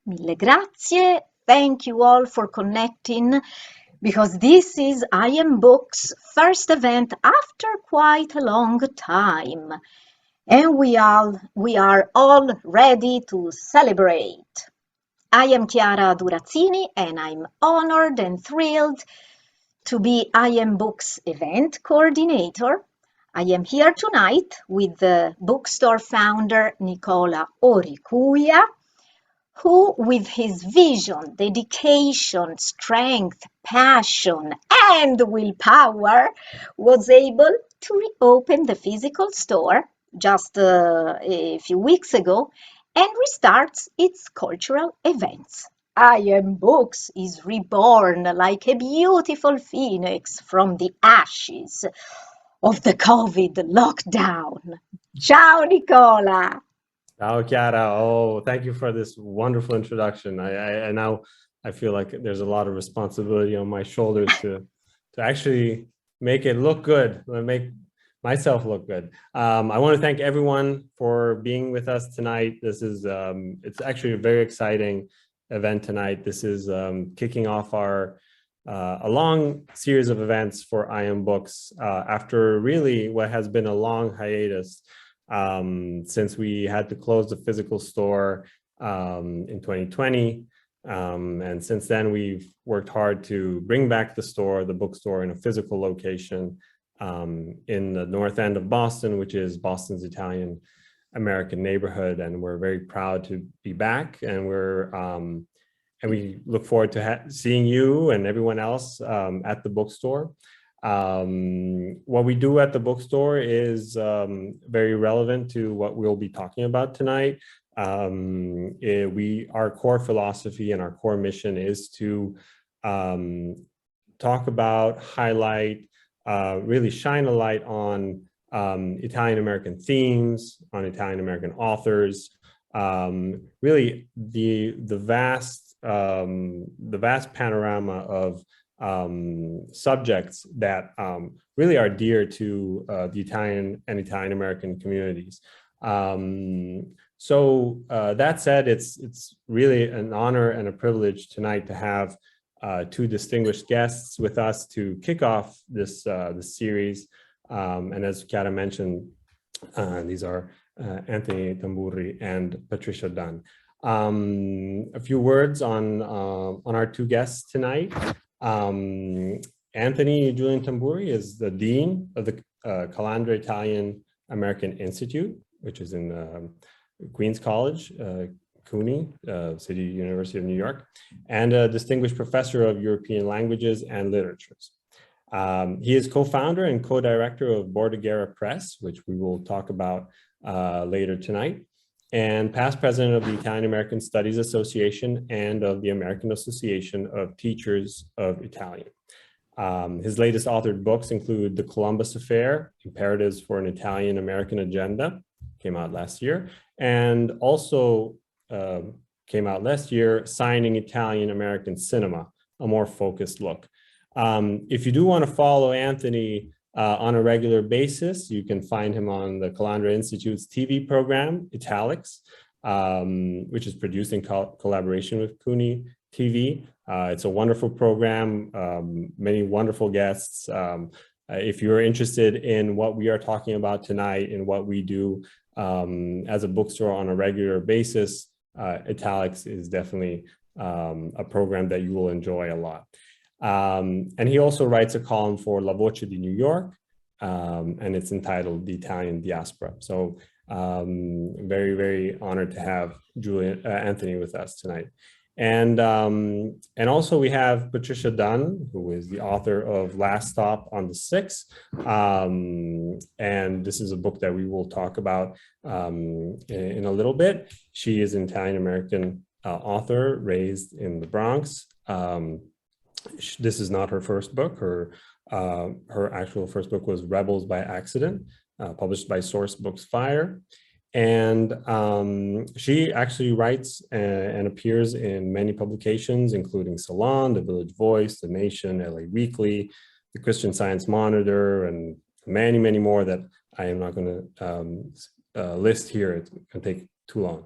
Mille grazie. Thank you all for connecting because this is I Am Books' first event after quite a long time. And we are all ready to celebrate. I am Chiara Durazzini and I'm honored and thrilled to be I Am Books event coordinator. I am here tonight with the bookstore founder Nicola Orichuia, who with his vision, dedication, strength, passion, and willpower was able to reopen the physical store just a few weeks ago and restarts its cultural events. I Am Books is reborn like a beautiful phoenix from the ashes of the COVID lockdown. Ciao, Nicola! Ciao, Chiara. Oh, thank you for this wonderful introduction. I now I feel like there's a lot of responsibility on my shoulders to actually make it look good, make myself look good. I want to thank everyone for being with us tonight. This is it's actually a very exciting event tonight. This is kicking off our a long series of events for I Am Books after really what has been a long hiatus. Since we had to close the physical store in 2020. And since then, we've worked hard to bring back the store, the bookstore, in a physical location in the north end of Boston, which is Boston's Italian American neighborhood. And we're very proud to be back. And we look forward to seeing you and everyone else at the bookstore. What we do at the bookstore is very relevant to what we'll be talking about tonight. Our core philosophy and our core mission is to talk about, highlight, really shine a light on Italian American themes, on Italian American authors, really the vast panorama of subjects that really are dear to the Italian and Italian American communities. So that said, it's really an honor and a privilege tonight to have two distinguished guests with us to kick off this series. And as Chiara mentioned, these are Anthony Tamburri and Patricia Dunn. A few words on our two guests tonight. Anthony Julian Tamburri is the Dean of the Calandra Italian American Institute, which is in Queens College, CUNY, City University of New York, and a distinguished professor of European languages and literatures. He is co-founder and co-director of Bordighera Press, which we will talk about later tonight, and past president of the Italian American Studies Association and of the American Association of Teachers of Italian. His latest authored books include The Columbus Affair, Imperatives for an Italian American Agenda, came out last year, and also came out last year, Signing Italian American Cinema, a more focused look. If you do want to follow Anthony on a regular basis, you can find him on the Calandra Institute's TV program, Italics, which is produced in collaboration with CUNY TV. It's a wonderful program, many wonderful guests. If you're interested in what we are talking about tonight and what we do as a bookstore on a regular basis, Italics is definitely a program that you will enjoy a lot. And he also writes a column for La Voce di New York, and it's entitled The Italian Diaspora. So very, very honored to have Anthony with us tonight. And also we have Patricia Dunn, who is the author of Last Stop on the Six. And this is a book that we will talk about in a little bit. She is an Italian-American author raised in the Bronx. This is not her first book. Her actual first book was Rebels by Accident, published by Source Books Fire. And she actually writes and appears in many publications, including Salon, The Village Voice, The Nation, LA Weekly, The Christian Science Monitor, and many, many more that I am not going to list here. It's going to take too long.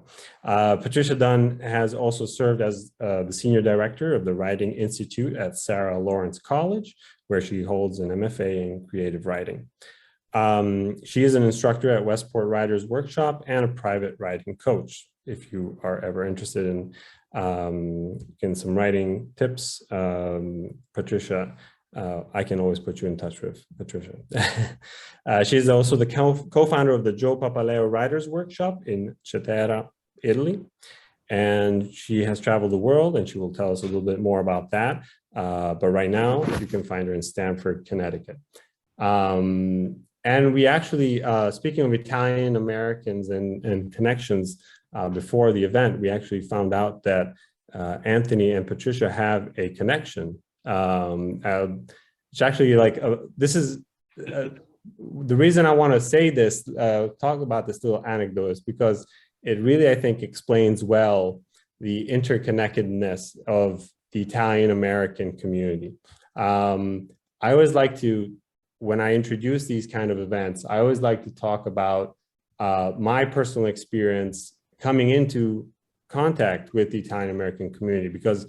Patricia Dunn has also served as the Senior Director of the Writing Institute at Sarah Lawrence College, where she holds an MFA in creative writing. She is an instructor at Westport Writers Workshop and a private writing coach. If you are ever interested in some writing tips, Patricia, I can always put you in touch with Patricia. She's also the co-founder of the Joe Papaleo Writers Workshop in Chiara, Italy. And she has traveled the world, and she will tell us a little bit more about that. But right now, you can find her in Stamford, Connecticut. And we actually, speaking of Italian Americans and connections, before the event, we actually found out that Anthony and Patricia have a connection. It's actually like, this is the reason I want to say this, talk about this little anecdote is because it really, I think, explains well the interconnectedness of the Italian American community. I always like to, when I introduce these kind of events, I always like to talk about my personal experience coming into contact with the Italian American community, because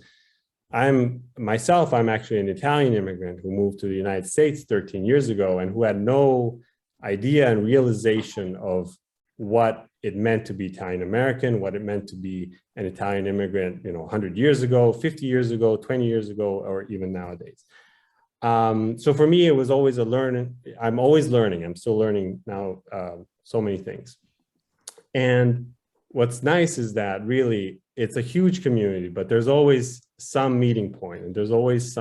I'm actually an Italian immigrant who moved to the United States 13 years ago and who had no idea and realization of what it meant to be Italian American, what it meant to be an Italian immigrant, 100 years ago, 50 years ago, 20 years ago, or even nowadays. So for me, it was always a learning. I'm always learning. I'm still learning now so many things. And what's nice is that really it's a huge community, but there's always some meeting point, and there's always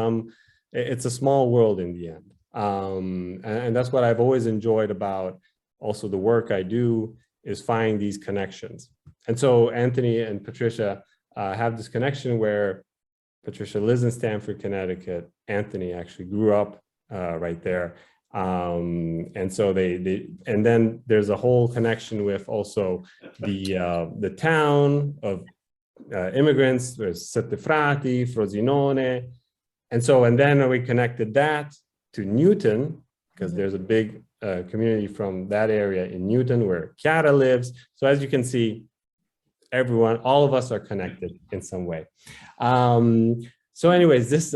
it's a small world in the end. And that's what I've always enjoyed about also the work I do, is find these connections. And so Anthony and Patricia have this connection where Patricia lives in Stamford, Connecticut. Anthony actually grew up right there. And so and then there's a whole connection with also the town of immigrants. There's Sette Frati, Frosinone. And then we connected that to Newton, because there's a big community from that area in Newton where Chiara lives. So as you can see, all of us are connected in some way. So anyways, this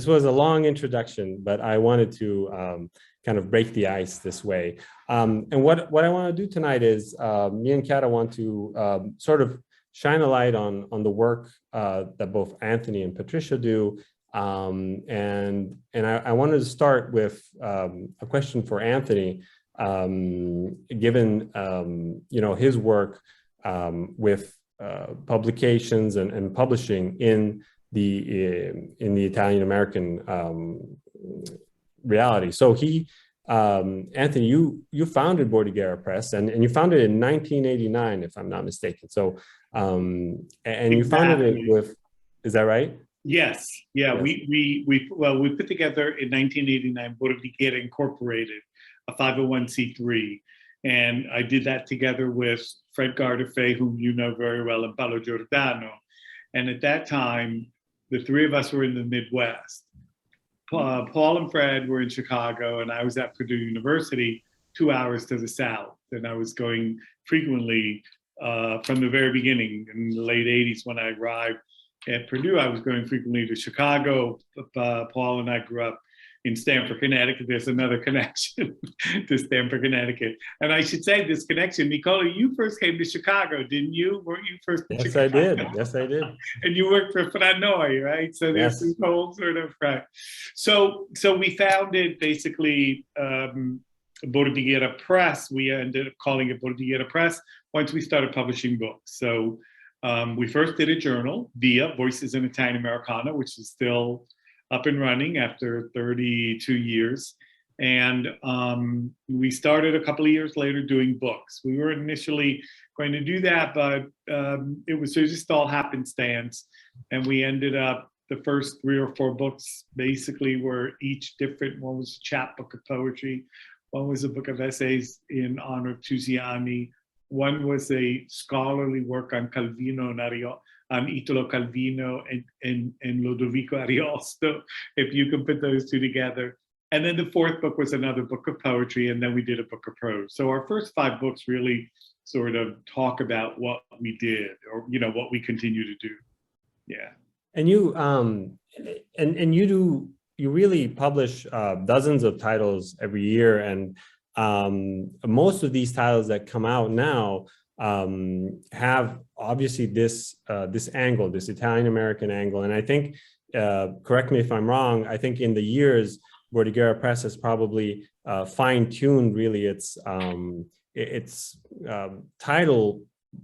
was a long introduction, but I wanted to kind of break the ice this way. And what I want to do tonight is me and Chiara want to sort of shine a light on the work that both Anthony and Patricia do. And I wanted to start with a question for Anthony, given his work with publications and publishing in the Italian American reality. So Anthony, you founded Bordighera Press, and you founded it in 1989, if I'm not mistaken. So and you founded it with, is that right? Yes. Yeah. Yes. We put together in 1989 Bordighera Incorporated, a 501c3, and I did that together with Fred Gardefei, whom you know very well, and Paolo Giordano. And at that time, the three of us were in the Midwest. Paul and Fred were in Chicago, and I was at Purdue University, 2 hours to the south. And I was going frequently from the very beginning in the late 80s when I arrived at Purdue. I was going frequently to Chicago. Paul and I grew up in Stamford, Connecticut. There's another connection to Stamford, Connecticut. And I should say this connection, Nicola, you first came to Chicago, didn't you? Weren't you first in Chicago? Yes, I did. And you worked for Franoi, right? So there's this whole sort of, right. So we founded basically Bordighera Press. We ended up calling it Bordighera Press once we started publishing books. So we first did a journal, Via, Voices in Italian Americana, which is still up and running after 32 years. And we started a couple of years later doing books. We were initially going to do that, but it was just all happenstance. And we ended up, the first 3 or 4 books basically were each different. One was a chapbook of poetry. One was a book of essays in honor of Tusiani. One was a scholarly work on Calvino and Italo Calvino and Lodovico Ariosto, if you can put those two together. And then the 4th book was another book of poetry, and then we did a book of prose. So our first 5 books really sort of talk about what we did, or what we continue to do. Yeah. And you and you really publish dozens of titles every year, and most of these titles that come out now have obviously this angle, this Italian American angle. And I think, correct me if I'm wrong, I think in the years, Bordighera Press has probably fine-tuned really its title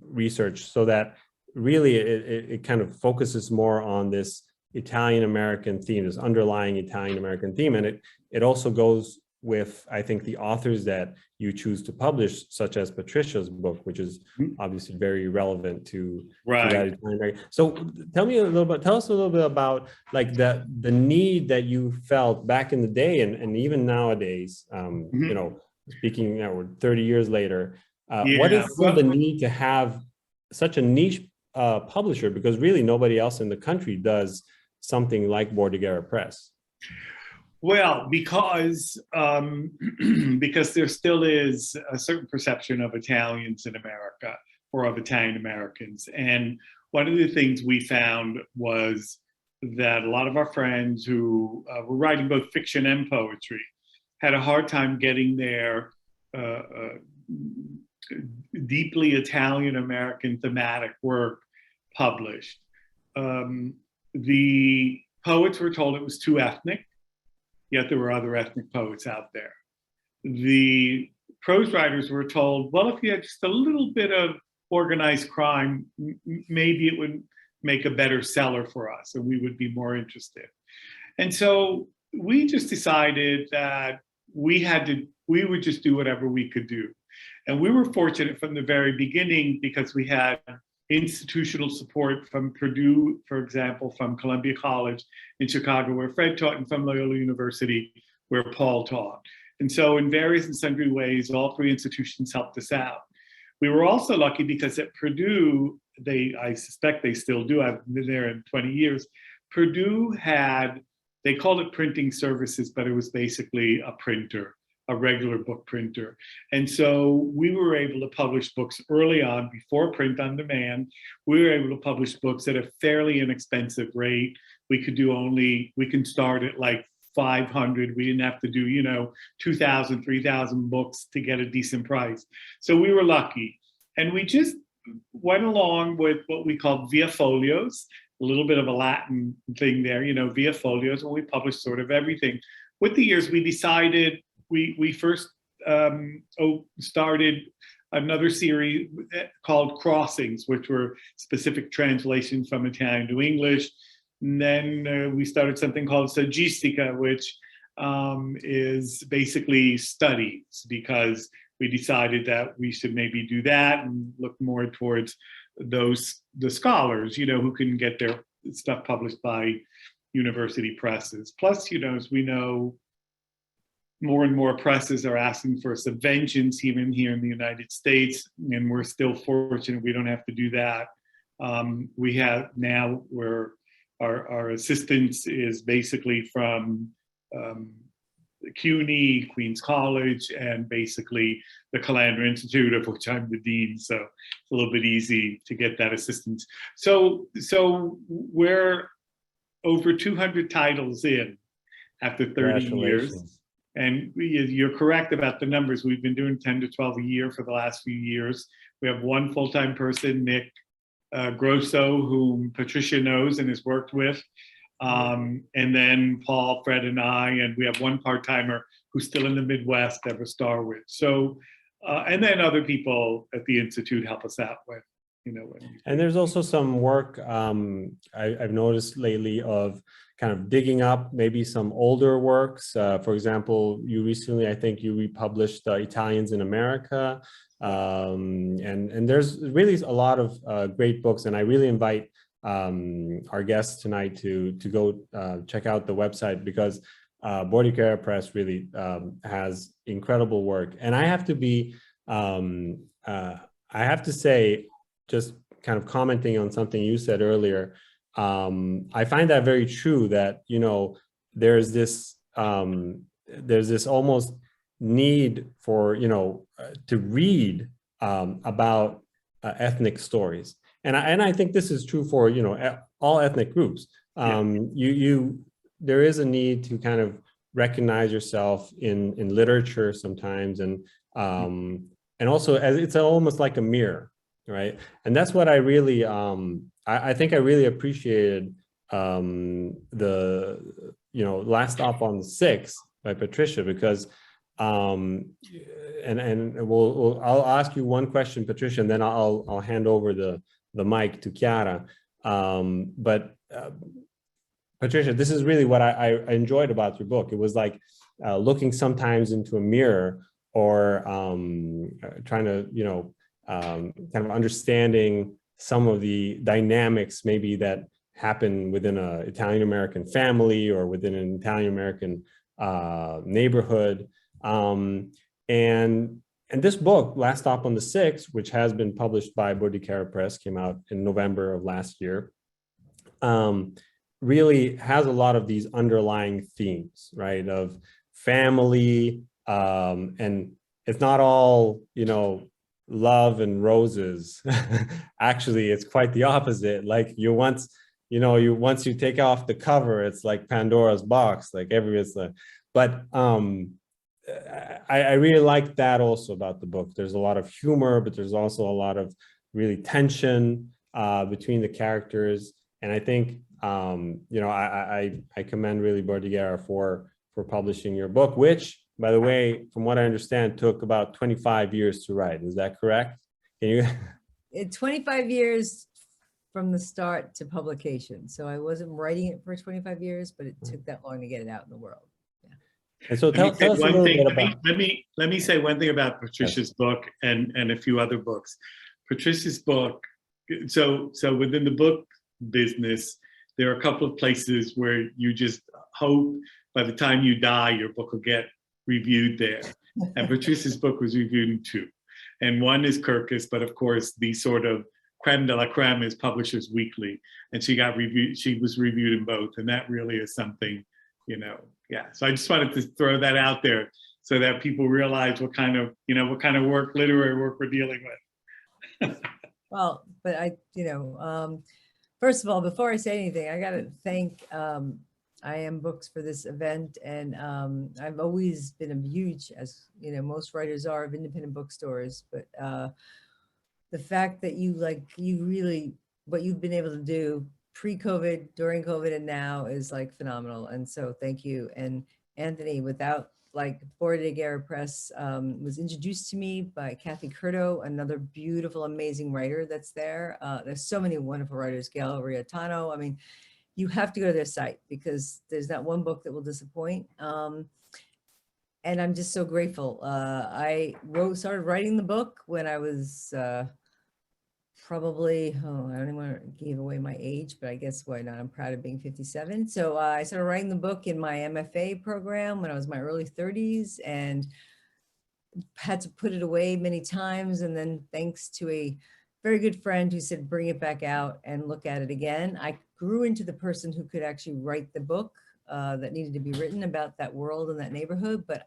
research, so that really it kind of focuses more on this Italian American theme, this underlying Italian American theme. And it also goes with, I think, the authors that you choose to publish, such as Patricia's book, which is obviously very relevant to that Italian American. So tell us a little bit about like the need that you felt back in the day, and even nowadays, speaking now, we're 30 years later, what is the need to have such a niche publisher, because really nobody else in the country does something like Bordighera Press? Well, because there still is a certain perception of Italians in America, or of Italian Americans. And one of the things we found was that a lot of our friends who were writing both fiction and poetry had a hard time getting their deeply Italian American thematic work published. The poets were told it was too ethnic, yet there were other ethnic poets out there. The prose writers were told, well, if you had just a little bit of organized crime, maybe it would make a better seller for us and we would be more interested. And so we just decided that we would just do whatever we could do. And we were fortunate from the very beginning because we had institutional support from Purdue, for example, from Columbia College in Chicago, where Fred taught, and from Loyola University, where Paul taught. And so in various and sundry ways, all three institutions helped us out. We were also lucky because at Purdue, I suspect they still do, I've been there in 20 years, Purdue had, they called it printing services, but it was basically a printer, a regular book printer. And so we were able to publish books early on, before print on demand. We were able to publish books at a fairly inexpensive rate. We can start at like 500. We didn't have to do, 2,000, 3,000 books to get a decent price. So we were lucky. And we just went along with what we called via folios, a little bit of a Latin thing there, via folios, and we published sort of everything. With the years, we decided, we first started another series called Crossings, which were specific translations from Italian to English. And then we started something called Saggistica, which is basically studies, because we decided that we should maybe do that and look more towards the scholars, who can get their stuff published by university presses. Plus, as we know, more and more presses are asking for subventions, even here in the United States, and we're still fortunate we don't have to do that. We have now where our assistance is basically from CUNY, Queens College, and basically the Calandra Institute, of which I'm the dean, so it's a little bit easy to get that assistance. So we're over 200 titles in after 30 years. And you're correct about the numbers. We've been doing 10 to 12 a year for the last few years. We have one full-time person, Nick Grosso, whom Patricia knows and has worked with. And then Paul, Fred, and I, and we have one part-timer who's still in the Midwest, Deborah Starwood. So, and then other people at the Institute help us out with, And there's also some work I've noticed lately of kind of digging up maybe some older works. For example, you recently, I think you republished Italians in America. And there's really a lot of great books, and I really invite our guests tonight to go check out the website, because Bordighera Press really has incredible work. And I have to say, just kind of commenting on something you said earlier, I find that very true, that there's this almost need for to read about ethnic stories. And I think this is true for, you know, all ethnic groups. There is a need to kind of recognize yourself in literature sometimes, and also as it's almost like a mirror, right? And that's what I really I think I really appreciated the, you know, Last Stop on the 6th by Patricia, because and I'll ask you one question, Patricia, and then I'll hand over the mic to Chiara. Patricia, this is really what I enjoyed about your book. It was like looking sometimes into a mirror, or trying to, you know, kind of understanding some of the dynamics maybe that happen within an Italian-American family or within an Italian-American neighborhood. And this book, Last Stop on the 6th, which has been published by Bordighera Press, came out in November of last year, really has a lot of these underlying themes, right, of family, and it's not all, you know, love and roses. Actually, it's quite the opposite. Like once you take off the cover, it's like Pandora's box, like everybody's like, but I really like that also about the book. There's a lot of humor, but there's also a lot of really tension between the characters. And I think, you know, I commend really Bordighera for publishing your book, which, by the way, from what I understand, took about 25 years to write. Is that correct? Can you? 25 years from the start to publication. So I wasn't writing it for 25 years, but it took that long to get it out in the world. Yeah. And so tell us a little bit about. Let me say one thing about Patricia's book and a few other books. Patricia's book. So within the book business, there are a couple of places where you just hope by the time you die, your book will get reviewed there. And Patricia's book was reviewed in 2. And one is Kirkus, but of course, the sort of creme de la creme is Publishers Weekly. And she was reviewed in both. And that really is something, you know, yeah. So I just wanted to throw that out there so that people realize what kind of work, literary work we're dealing with. Well, but first of all, before I say anything, I got to thank I Am Books for this event. And I've always been a huge, as you know, most writers are, of independent bookstores. But the fact that you really, what you've been able to do pre-COVID, during COVID, and now is like phenomenal. And so thank you. And Anthony, without Bordighera Press was introduced to me by Kathy Curto, another beautiful, amazing writer that's there. There's so many wonderful writers, Gail Riatano. I mean, you have to go to their site because there's not one book that will disappoint. And I'm just so grateful. I started writing the book when I was probably, I don't even want to give away my age, but I guess why not? I'm proud of being 57. So I started writing the book in my MFA program when I was in my early 30s and had to put it away many times. And then thanks to a very good friend who said, bring it back out and look at it again, I grew into the person who could actually write the book that needed to be written about that world and that neighborhood. But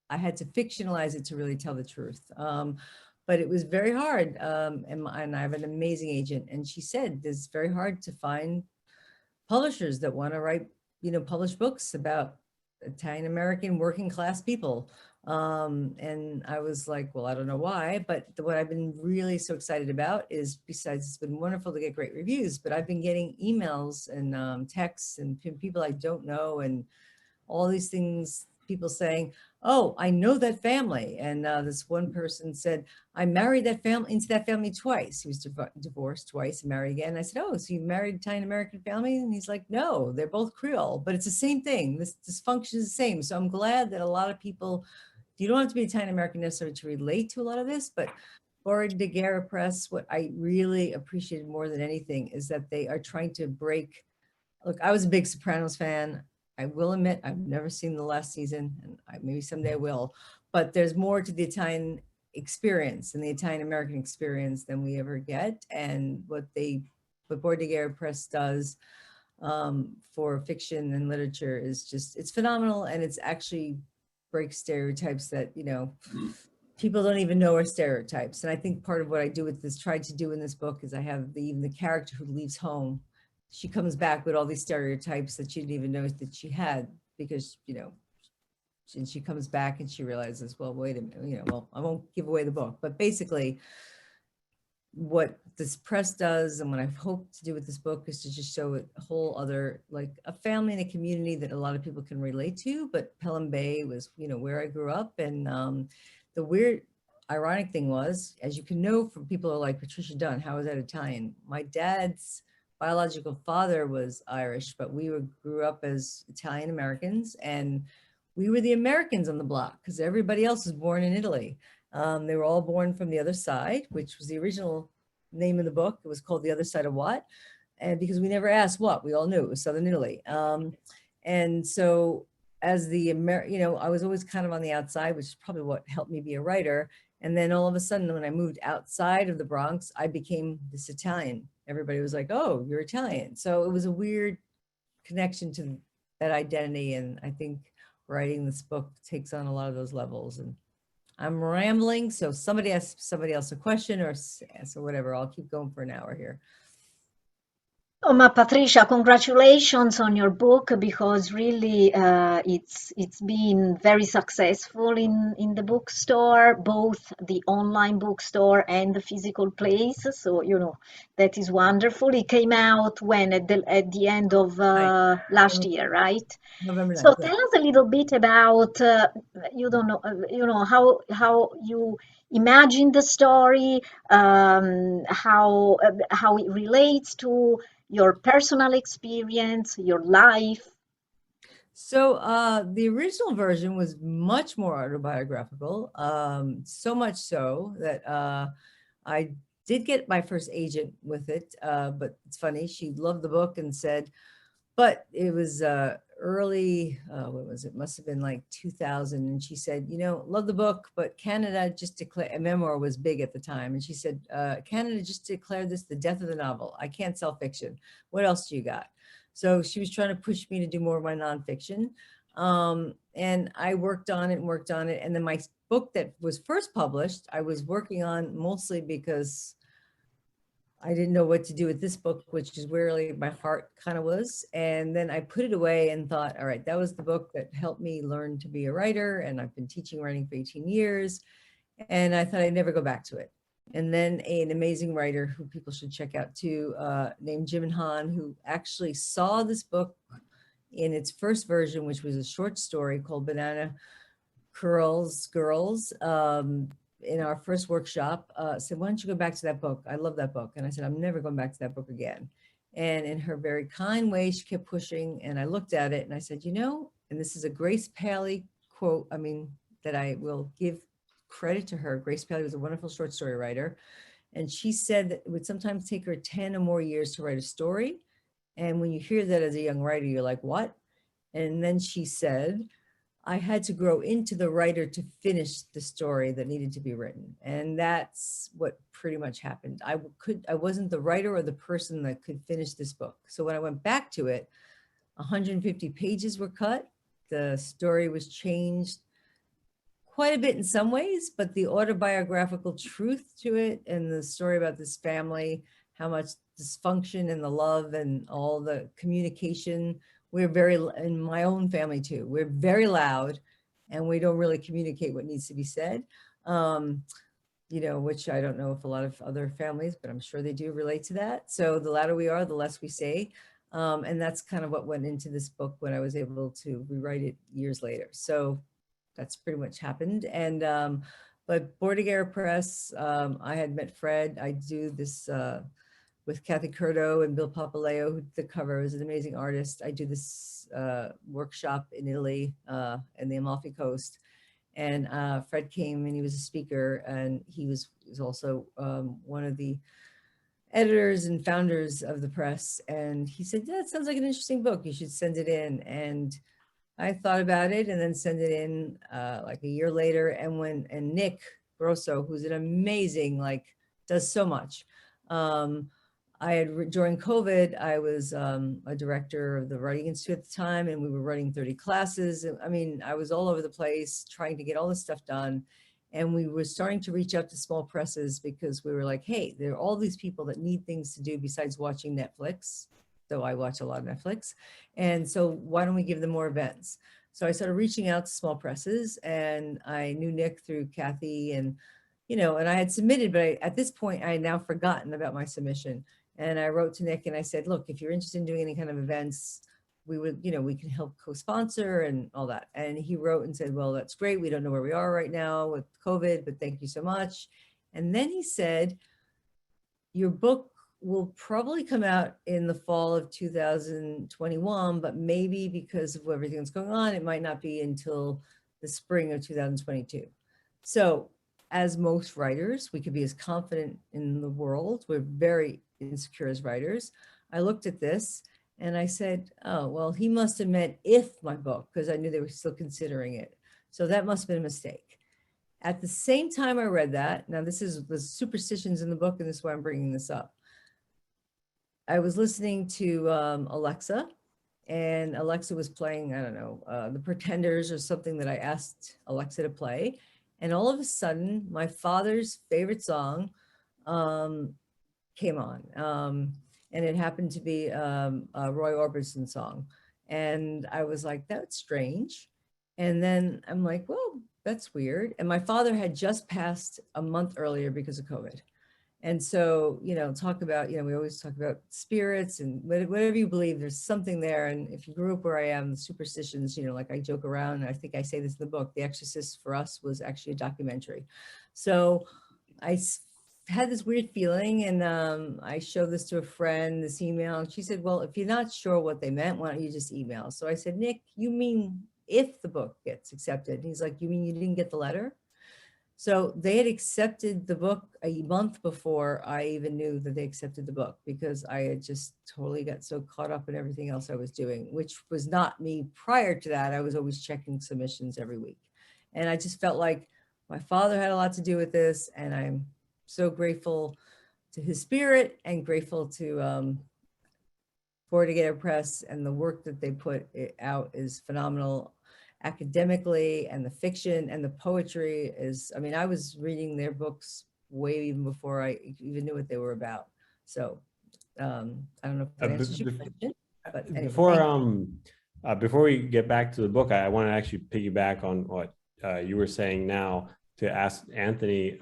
I had to fictionalize it to really tell the truth. But it was very hard. And I have an amazing agent. And she said, it's very hard to find publishers that want to write, publish books about Italian-American working class people. And I was like, well, I don't know why, but what I've been really so excited about is, besides it's been wonderful to get great reviews, but I've been getting emails and texts and people I don't know and all these things, people saying, oh, I know that family. And this one person said, I married into that family twice. He was divorced twice and married again. I said, oh, so you married Italian-American family? And he's like, no, they're both Creole, but it's the same thing. This dysfunction is the same. So I'm glad that a lot of people, you don't have to be Italian-American necessarily to relate to a lot of this, but Bordighera Press, what I really appreciated more than anything is that they are trying to break. Look, I was a big Sopranos fan. I will admit I've never seen the last season, and maybe someday I will, but there's more to the Italian experience and the Italian-American experience than we ever get. And what Bordighera Press does for fiction and literature is just, it's phenomenal. And it's actually breaks stereotypes that, people don't even know are stereotypes. And I think part of what I do with this, tried to do in this book, is I have even the character who leaves home, she comes back with all these stereotypes that she didn't even know that she had, because, you know, and she comes back and she realizes, well, wait a minute, you know, well, I won't give away the book, but basically what this press does and what I hope to do with this book is to just show a whole other, like a family and a community that a lot of people can relate to. But Pelham Bay was, you know, where I grew up. And the weird, ironic thing was, as you can know from people like Patricia Dunn, how is that Italian? My dad's biological father was Irish, but we grew up as Italian Americans, and we were the Americans on the block because everybody else was born in Italy. They were all born from the other side, which was the original name of the book. It was called The Other Side of What? And because we never asked what, we all knew it was Southern Italy. And so as the, you know, I was always kind of on the outside, which is probably what helped me be a writer. And then all of a sudden, when I moved outside of the Bronx, I became this Italian. Everybody was like, oh, you're Italian. So it was a weird connection to that identity. And I think writing this book takes on a lot of those levels. And I'm rambling, so somebody ask somebody else a question or so whatever. I'll keep going for an hour here. Oh, ma Patricia, congratulations on your book, because really it's been very successful in the bookstore, both the online bookstore and the physical place. So, you know, that is wonderful. It came out when at the end of last year, right? November 9th. So tell us a little bit about you know how you imagine the story, how it relates to your personal experience, your life. So the original version was much more autobiographical, so much so that I did get my first agent with it, but it's funny, she loved the book and said, but it was early, what was it? Must have been like 2000. And she said, you know, love the book, but Canada just declared, a memoir was big at the time. And she said, Canada just declared this the death of the novel. I can't sell fiction. What else do you got? So she was trying to push me to do more of my nonfiction. And I worked on it and worked on it. And then my book that was first published, I was working on mostly because I didn't know what to do with this book, which is where really my heart kind of was. And then I put it away and thought, all right, that was the book that helped me learn to be a writer. And I've been teaching writing for 18 years. And I thought I'd never go back to it. And then an amazing writer who people should check out too, named Jim and Han, who actually saw this book in its first version, which was a short story called Banana Curls Girls. In our first workshop, said, why don't you go back to that book? I love that book. And I said, I'm never going back to that book again. And in her very kind way, she kept pushing. And I looked at it and I said, you know, and this is a Grace Paley quote, I mean, that I will give credit to her. Grace Paley was a wonderful short story writer. And she said that it would sometimes take her 10 or more years to write a story. And when you hear that as a young writer, you're like, what? And then she said, I had to grow into the writer to finish the story that needed to be written. And that's what pretty much happened. I wasn't the writer or the person that could finish this book. So when I went back to it, 150 pages were cut. The story was changed quite a bit in some ways, but the autobiographical truth to it and the story about this family, how much dysfunction and the love and all the communication, we're very, in my own family too, we're very loud and we don't really communicate what needs to be said, you know, which I don't know if a lot of other families, but I'm sure they do relate to that. So the louder we are, the less we say. And that's kind of what went into this book when I was able to rewrite it years later. So that's pretty much happened. And, but Bordighera Press, I had met Fred. I do this, with Kathy Curto and Bill Papaleo, who did the cover, is an amazing artist. I do this workshop in Italy in the Amalfi Coast. And Fred came and he was a speaker, and he was also one of the editors and founders of the press. And he said, yeah, it sounds like an interesting book. You should send it in. And I thought about it and then sent it in like a year later. And Nick Grosso, who's an amazing, like, does so much. I had, during COVID, I was a director of the Writing Institute at the time, and we were running 30 classes. I mean, I was all over the place trying to get all this stuff done. And we were starting to reach out to small presses because we were like, hey, there are all these people that need things to do besides watching Netflix. So I watch a lot of Netflix. And so why don't we give them more events? So I started reaching out to small presses, and I knew Nick through Kathy, and, you know, and I had submitted, but at this point I had now forgotten about my submission. And I wrote to Nick and I said, look, if you're interested in doing any kind of events, we would, you know, we can help co-sponsor and all that. And he wrote and said, well, that's great. We don't know where we are right now with COVID, but thank you so much. And then he said, your book will probably come out in the fall of 2021, but maybe because of everything that's going on, it might not be until the spring of 2022. So as most writers, we could be as confident in the world. We're very insecure as writers. I looked at this and I said, oh, well, he must have meant if my book, because I knew they were still considering it. So that must have been a mistake. At the same time I read that, now this is the superstitions in the book, and this is why I'm bringing this up. I was listening to Alexa, and Alexa was playing, I don't know, The Pretenders or something that I asked Alexa to play. And all of a sudden, my father's favorite song came on. And it happened to be a Roy Orbison song. And I was like, that's strange. And then I'm like, well, that's weird. And my father had just passed a month earlier because of COVID. And so, you know, talk about, you know, we always talk about spirits and whatever you believe, there's something there. And if you grew up where I am, the superstitions, you know, like I joke around, and I think I say this in the book, The Exorcist for us was actually a documentary. So I had this weird feeling, and I showed this to a friend, this email, and she said, well, if you're not sure what they meant, why don't you just email? So I said, Nick, you mean if the book gets accepted? And he's like, you mean you didn't get the letter? So they had accepted the book a month before I even knew that they accepted the book, because I had just totally got so caught up in everything else I was doing, which was not me prior to that. I was always checking submissions every week. And I just felt like my father had a lot to do with this, and I'm so grateful to his spirit and grateful to Bordighera Press, and the work that they put out is phenomenal academically, and the fiction and the poetry is, I mean, I was reading their books way even before I even knew what they were about. So I don't know if that answers your question. But anyway, before we get back to the book, I want to actually piggyback on what you were saying now, to ask Anthony,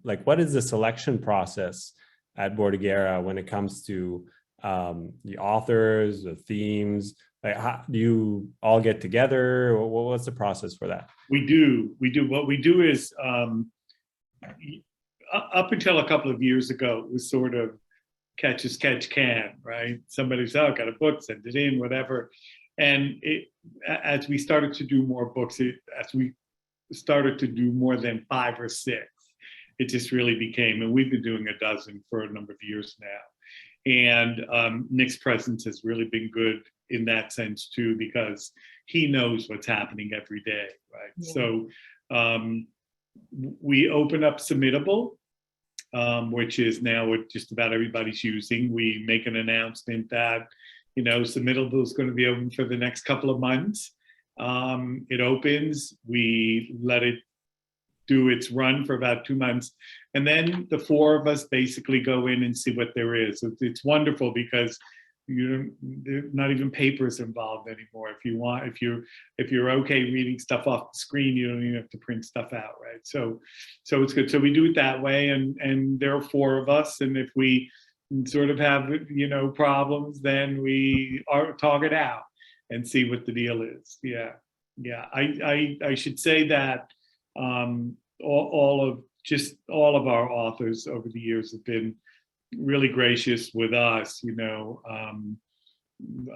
like, what is the selection process at Bordighera when it comes to the authors, the themes? Like, how do you all get together? What's the process for that? We do. What we do is, up until a couple of years ago, it was sort of catch as catch can, right? Somebody's, oh, got a book, send it in, whatever. And as we started to do more books, as we started to do more than 5 or 6, it just really became, and we've been doing a dozen for a number of years now. And Nick's presence has really been good in that sense too, because he knows what's happening every day, right? Yeah. So we open up Submittable, which is now what just about everybody's using. We make an announcement that, you know, Submittable is going to be open for the next couple of months. It opens, we let it do its run for about 2 months, and then the 4 of us basically go in and see what there is. It's wonderful because there's not even papers involved anymore. If you want, if you're okay reading stuff off the screen, you don't even have to print stuff out, right? So it's good. So we do it that way, and there are 4 of us, and if we sort of have, you know, problems, then we talk it out and see what the deal is. Yeah. I should say that all of our authors over the years have been really gracious with us. You know,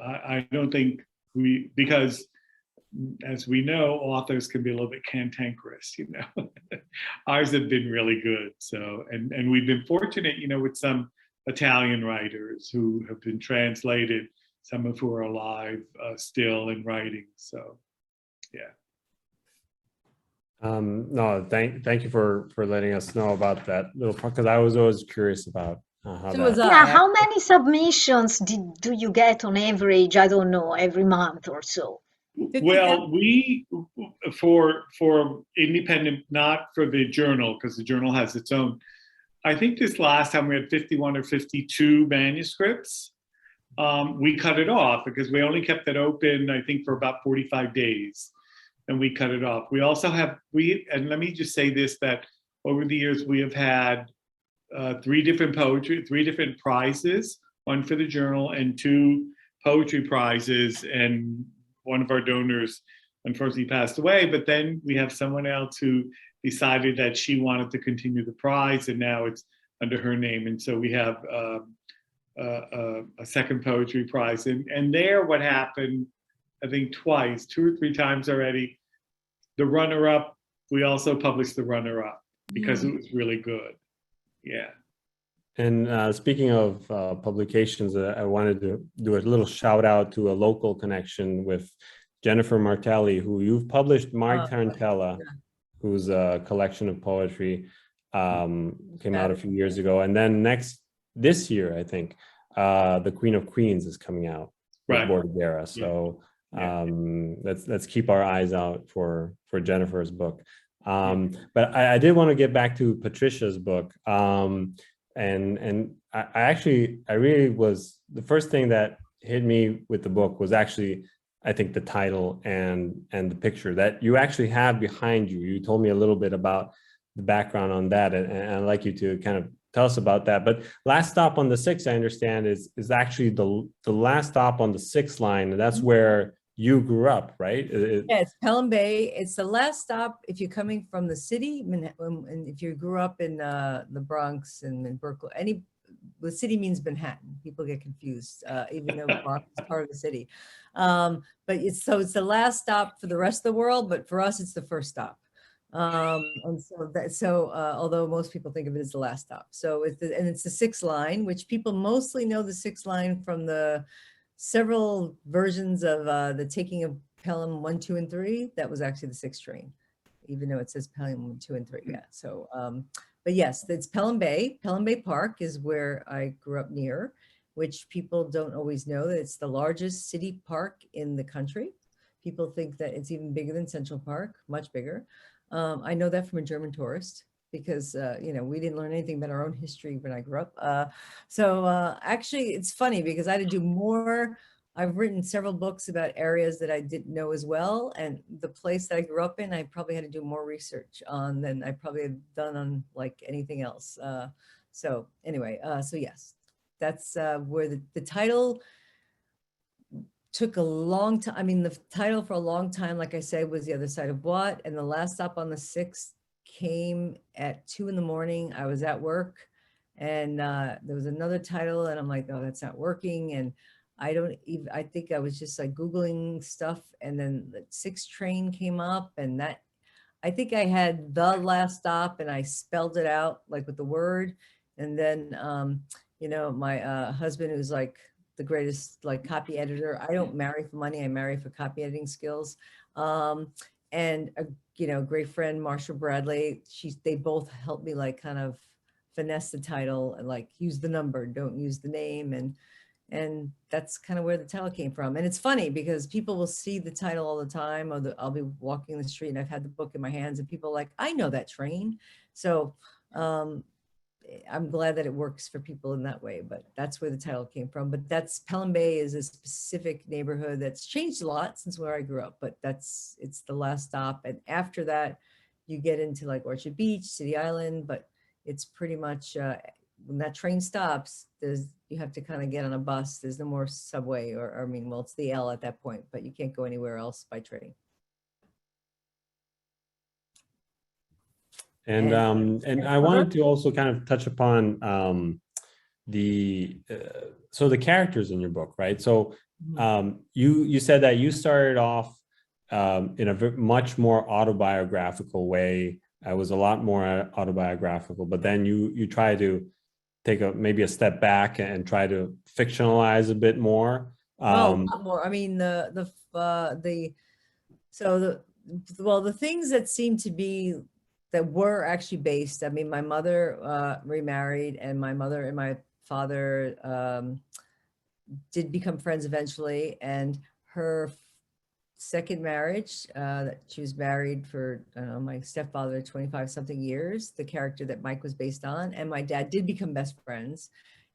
I don't think because as we know, authors can be a little bit cantankerous. You know, ours have been really good. So, and we've been fortunate, you know, with some Italian writers who have been translated, some of who are alive still and writing. So, yeah. No, thank you for letting us know about that little part, because I was always curious about how that. Yeah, how many submissions do you get on average? I don't know, every month or so. Well, we, for independent, not for the journal, because the journal has its own. I think this last time we had 51 or 52 manuscripts. We cut it off because we only kept it open, I think, for about 45 days. And we cut it off. We also have, and let me just say this, that over the years we have had 3 different prizes, one for the journal and 2 poetry prizes. And one of our donors unfortunately passed away, but then we have someone else who decided that she wanted to continue the prize, and now it's under her name. And so we have a second poetry prize. And there, what happened, I think twice, 2 or 3 times already, the runner-up, we also published the runner-up because it was really good. Yeah. And speaking of publications, I wanted to do a little shout out to a local connection with Jennifer Martelli, who you've published Mark Tarantella, whose collection of poetry came out a few years ago. And then this year, I think, The Queen of Queens is coming out with Bordighera. So let's keep our eyes out for Jennifer's book. But I did want to get back to Patricia's book. And I really was, the first thing that hit me with the book was actually, I think, the title and the picture that you actually have behind you. You told me a little bit about the background on that, and I'd like you to kind of tell us about that. But Last Stop on the 6, I understand, is actually the last stop on the 6th line, and that's where you grew up, right? Yeah, it's Pelham Bay. It's the last stop if you're coming from the city, and if you grew up in the Bronx and in Berkeley. The city means Manhattan. People get confused, even though Bronx is part of the city. But it's the last stop for the rest of the world, but for us, it's the first stop. And so although most people think of it as the last stop, so it's the 6th line, which people mostly know the 6th line from the several versions of the taking of Pelham 1, 2, and 3. That was actually the 6th train, even though it says Pelham 1, 2, and 3. Yeah. So, but yes, it's Pelham Bay. Pelham Bay Park is where I grew up near, which people don't always know that it's the largest city park in the country. People think that it's even bigger than Central Park, much bigger. I know that from a German tourist, because we didn't learn anything about our own history when I grew up. So actually, it's funny because I had to do more. I've written several books about areas that I didn't know as well, and the place that I grew up in, I probably had to do more research on than I probably have done on like anything else. So anyway, so yes, that's where the title took a long time. I mean, the title for a long time, like I said, was The Other Side of What, and the last stop on the 6th came at 2 in the morning. I was at work, and there was another title, and I'm like, oh, that's not working. And I think I was just like Googling stuff, and then the 6th train came up, and I think I had The Last Stop, and I spelled it out like with the word. And then, my husband, who's like the greatest like copy editor. I don't marry for money. I marry for copy editing skills. And a great friend, Marsha Bradley, they both helped me like kind of finesse the title and like use the number, don't use the name. And that's kind of where the title came from. And it's funny because people will see the title all the time, or I'll be walking the street and I've had the book in my hands and people are like, I know that train. So I'm glad that it works for people in that way, but that's where the title came from. But Pelham Bay is a specific neighborhood that's changed a lot since where I grew up, but it's the last stop. And after that, you get into like Orchard Beach, City Island, but it's pretty much, when that train stops, you have to kind of get on a bus. There's no more subway it's the L at that point, but you can't go anywhere else by train. And I wanted to also kind of touch upon the characters in your book, right? So you said that you started off in a much more autobiographical way. I was a lot more autobiographical, but then you try to take maybe a step back and try to fictionalize a bit more. A lot more. I mean, the things that seem to be that were actually based. I mean, my mother remarried, and my mother and my father did become friends eventually, and her second marriage. That she was married for my stepfather 25 something years, the character that Mike was based on, and my dad did become best friends.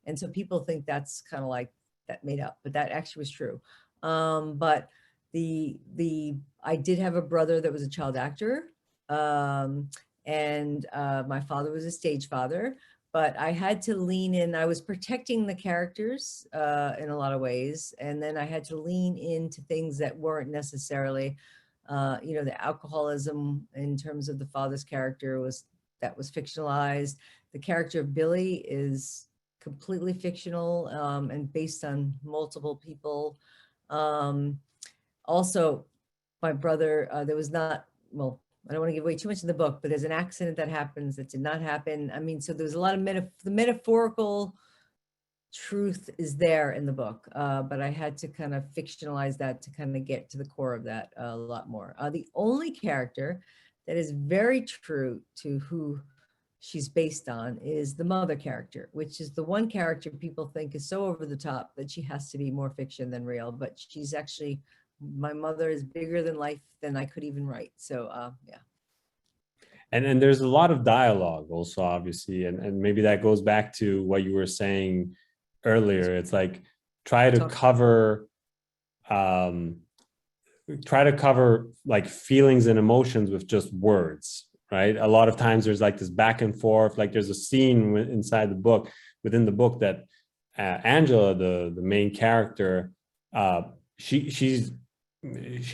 And so people think that's kind of like that made up, but that actually was true. But I did have a brother that was a child actor, and my father was a stage father. But I had to lean in. I was protecting the characters in a lot of ways. And then I had to lean into things that weren't necessarily, the alcoholism in terms of the father's character was fictionalized. The character of Billy is completely fictional and based on multiple people. Also, my brother, there was not, well, I don't want to give away too much in the book, but there's an accident that happens that did not happen. I mean, so there's a lot of the metaphorical truth is there in the book, but I had to kind of fictionalize that to kind of get to the core of that a lot more. The only character that is very true to who she's based on is the mother character, which is the one character people think is so over the top that she has to be more fiction than real, but she's actually, my mother is bigger than life than I could even write. So yeah. And there's a lot of dialogue also, obviously, and maybe that goes back to what you were saying earlier. It's like try to cover like feelings and emotions with just words, right? A lot of times there's like this back and forth. Like there's a scene inside the book, within the book, that Angela, the main character, she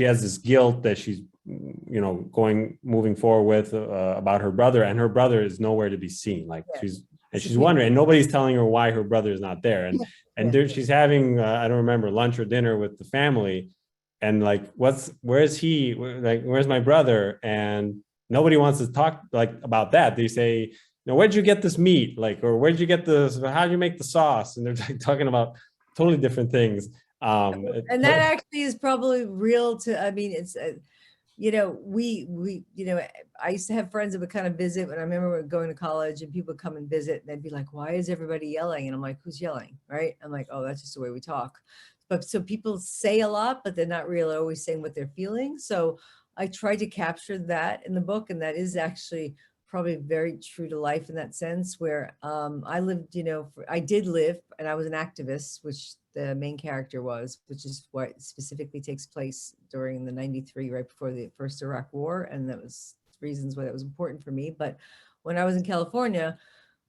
has this guilt that she's moving forward with about her brother, and her brother is nowhere to be seen. Like she's wondering, and nobody's telling her why her brother is not there. And she's having I don't remember, lunch or dinner with the family, and like where's he, like where's my brother? And nobody wants to talk like about that. They say, where'd you get this meat, like, or where'd you get this, how'd you make the sauce? And they're like talking about totally different things. And that actually is probably real to, I mean, it's I used to have friends that would kind of visit when I remember going to college, and people would come and visit, and they'd be like, why is everybody yelling? And I'm like, who's yelling? Right. I'm like, oh, that's just the way we talk. But so people say a lot, but they're not really always saying what they're feeling. So I tried to capture that in the book. And that is actually probably very true to life in that sense, where I lived, I did live, and I was an activist, which the main character was, which is what specifically takes place during the 93, right before the first Iraq War. And that was reasons why that was important for me. But when I was in California,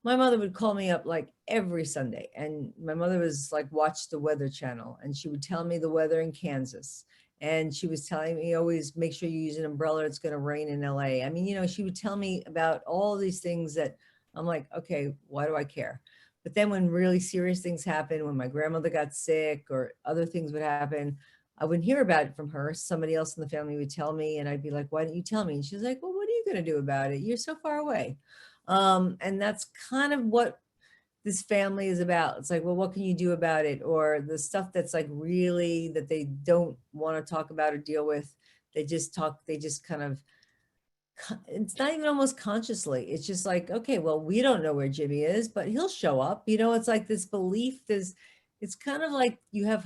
my mother would call me up like every Sunday. And my mother was like, watch the Weather Channel. And she would tell me the weather in Kansas. And she was telling me, always make sure you use an umbrella, it's going to rain in LA. I mean, she would tell me about all these things that I'm like, okay, why do I care? But then when really serious things happen, when my grandmother got sick or other things would happen, I wouldn't hear about it from her. Somebody else in the family would tell me, and I'd be like, why didn't you tell me? And she's like, well, what are you going to do about it? You're so far away. And that's kind of what this family is about. It's like, well, what can you do about it? Or the stuff that's like really that they don't want to talk about or deal with. They just kind of, it's not even almost consciously. It's just like, okay, well, we don't know where Jimmy is, but he'll show up. It's like this belief, it's kind of like you have